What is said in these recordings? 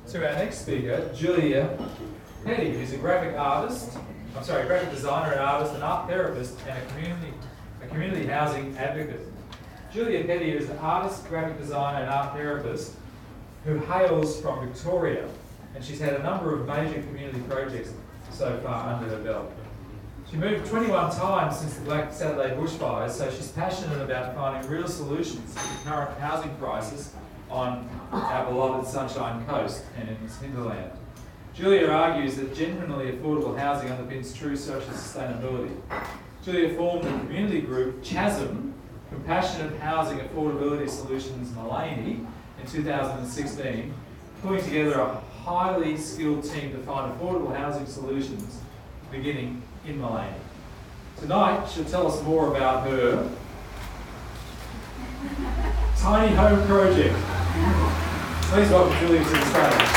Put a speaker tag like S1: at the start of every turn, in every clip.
S1: to our next speaker, Julia Peddie, who's a graphic designer and artist, an art therapist, and a community housing advocate. Julia Peddie is an artist, graphic designer, and art therapist who hails from Victoria, and she's had a number of major community projects so far under her belt. She moved 21 times since the Black Saturday bushfires, so she's passionate about finding real solutions to the current housing crisis on our beloved Sunshine Coast and in its hinterland. Julia argues that genuinely affordable housing underpins true social sustainability. Julia formed the community group CHASM, Compassionate Housing Affordability Solutions Maleny, in 2016, pulling together a highly skilled team to find affordable housing solutions beginning in Maleny. Tonight, she'll tell us more about her tiny home project. Please welcome Julia to the stage.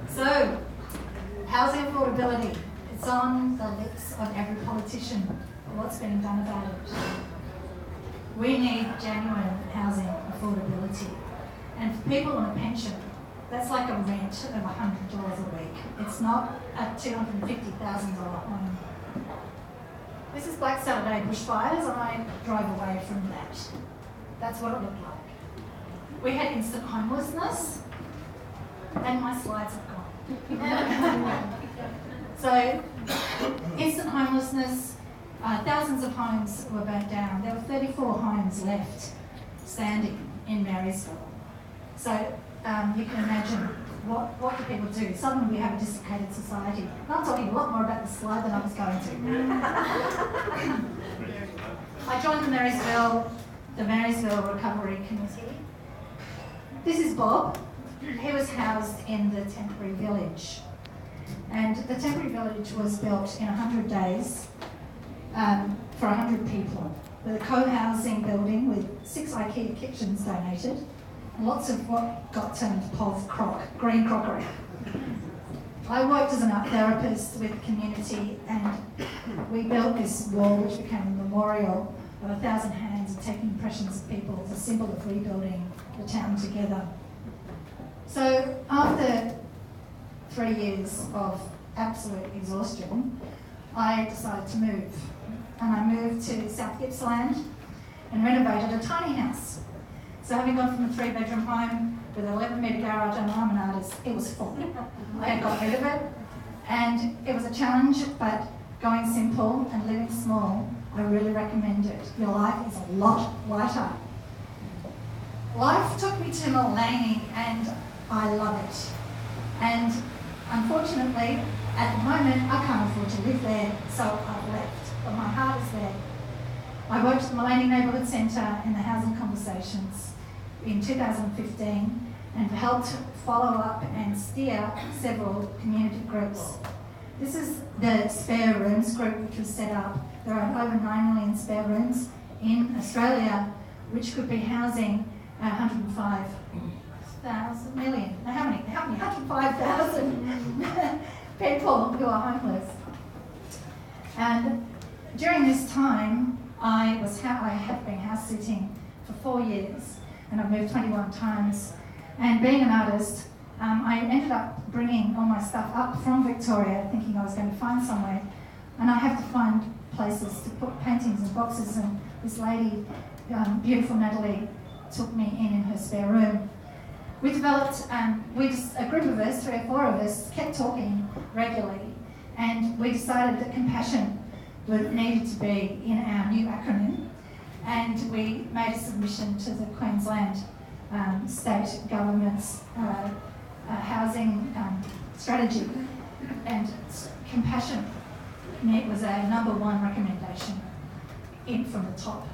S2: So, housing affordability. It's on the lips of every politician. What's being done about it? We need genuine housing affordability. And for people on a pension, that's like a rent of $100 a week. It's not a $250,000 home. This is Black Saturday bushfires, and I drove away from that. That's what it looked like. We had instant homelessness, and my slides have gone. So, instant homelessness, thousands of homes were burnt down. There were 34 homes left standing in Marysville. So, you can imagine what do people do? Suddenly we have a dislocated society. I'm talking a lot more about the slide than I was going to. I joined the Marysville Recovery Committee. This is Bob. He was housed in the temporary village. And the temporary village was built in 100 days for 100 people, with a co-housing building with 6 IKEA kitchens donated, and lots of what got termed POV crock, green crockery. I worked as an art therapist with the community, and we built this wall which became a memorial of 1,000 hands of taking impressions of people as a symbol of rebuilding the town together. So after 3 years of absolute exhaustion, I decided to move. And I moved to South Gippsland and renovated a tiny house. So having gone from a 3-bedroom home with an 11-metre garage, and I'm an artist, it was full. I got rid of it, and it was a challenge, but going simple and living small, I really recommend it. Your life is a lot lighter. Life took me to Maleny, and I love it. And unfortunately, at the moment, I can't afford to live there, so I've left, but my heart is there. I worked at the Maleny Neighbourhood Centre in the Housing Conversations in 2015 and helped follow up and steer several community groups. This is the spare rooms group which was set up. There are over 9 million spare rooms in Australia, which could be housing 105,000 million. Now how many? 105,000 people who are homeless. And during this time, I have been house sitting for 4 years, and I've moved 21 times. And being an artist, I ended up bringing all my stuff up from Victoria, thinking I was going to find somewhere. And I have to find places to put paintings and boxes, and this lady, beautiful Natalie, took me in her spare room. We developed, a group of us, 3 or 4 of us, kept talking regularly, and we decided that compassion needed to be in our new acronym, and we made a submission to the Queensland state government's housing strategy, and compassion was our #1 recommendation from the top.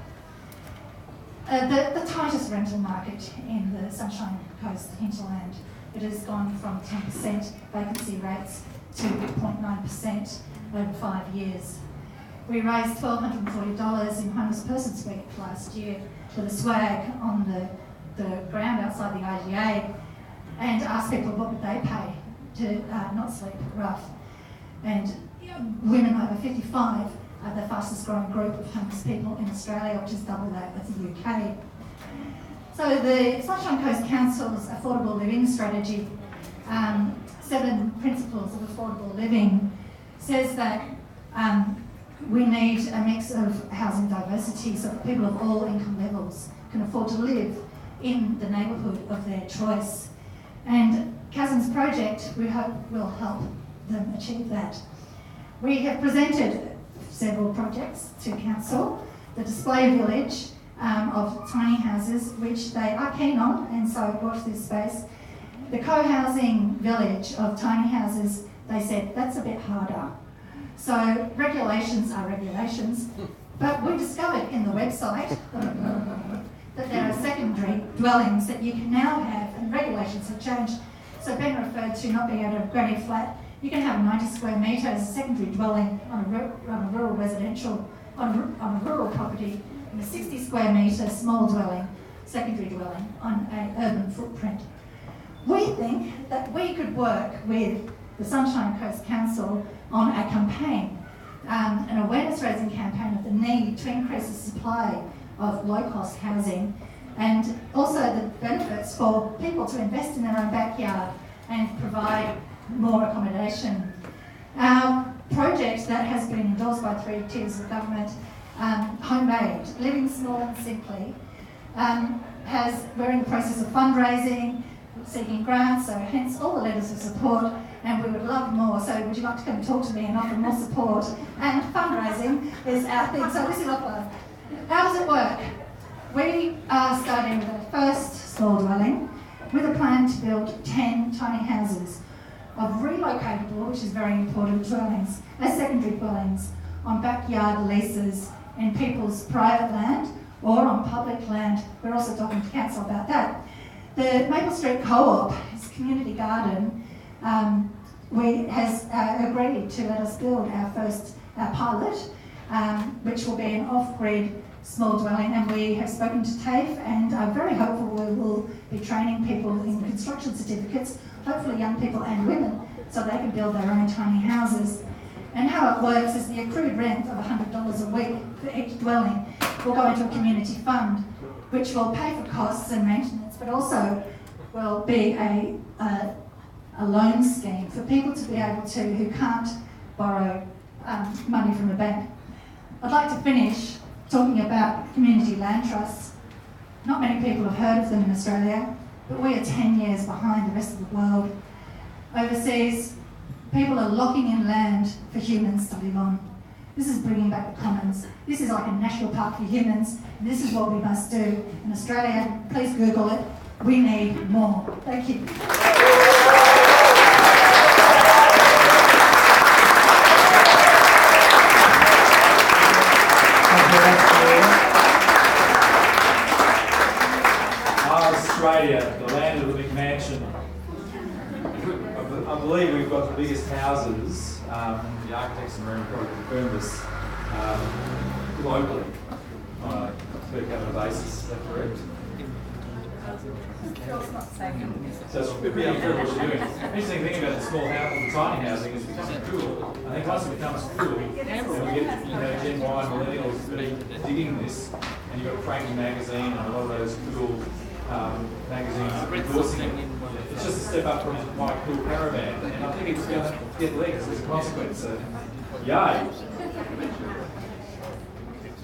S2: The tightest rental market in the Sunshine Coast hinterland. It has gone from 10% vacancy rates to 0.9% over 5 years. We raised $1,240 in Homeless Persons Week last year with a swag on the ground outside the IGA. and asked people what would they pay to not sleep rough. And women over 55 are the fastest growing group of homeless people in Australia, which is double that of the UK. So the Sunshine Coast Council's affordable living strategy, 7 principles of affordable living, says that we need a mix of housing diversity so that people of all income levels can afford to live in the neighbourhood of their choice. And CHASM's project, we hope, will help them achieve that. We have presented several projects to Council, the display village of tiny houses, which they are keen on, and so watch this space. The co-housing village of tiny houses, they said that's a bit harder. So regulations are regulations, but we discovered in the website that there are secondary dwellings that you can now have, and regulations have changed. So Ben referred to not being able to granny flat. You can have 90 square metres secondary dwelling on a rural residential, on a rural property, and a 60 square metre small dwelling, secondary dwelling on an urban footprint. We think that we could work with the Sunshine Coast Council on a campaign, an awareness raising campaign of the need to increase the supply of low cost housing, and also the benefits for people to invest in their own backyard and provide more accommodation. Our project that has been endorsed by 3 tiers of government, Homemade, Living Small and Simply, we're in the process of fundraising, seeking grants, so hence all the letters of support, and we would love more. So would you like to come and talk to me and offer more support? And fundraising is our thing, so this is our plan. How does it work? We are starting with our first small dwelling with a plan to build 10 tiny houses of relocatable, which is very important, dwellings as secondary dwellings on backyard leases in people's private land or on public land. We're also talking to council about that. The Maple Street Co-op, its community garden, has agreed to let us build our first pilot, which will be an off-grid small dwelling, and we have spoken to TAFE and are very hopeful we will be training people in construction certificates, hopefully young people and women, so they can build their own tiny houses. And how it works is the accrued rent of $100 a week for each dwelling will go into a community fund, which will pay for costs and maintenance, but also will be a loan scheme for people to be able to, who can't borrow money from a bank. I'd like to finish talking about community land trusts. Not many people have heard of them in Australia, but we are 10 years behind the rest of the world. Overseas, people are locking in land for humans to live on. This is bringing back the commons. This is like a national park for humans, and this is what we must do. In Australia, please Google it. We need more. Thank you.
S1: Australia, the land of the McMansion. I believe we've got the biggest houses, the architects in the room probably confirm this, globally on a per capita basis. Is that correct? So it's a bit unfair what you're doing. The interesting thing about the small house, the tiny housing, is becoming cool. I think once it becomes cool, and we get Gen Y millennials really digging this, and you've got Frankie magazine and a lot of those cool magazines endorsing it. It's just a step up from my cool caravan, and I think it's going to get legs as a consequence. So, yay!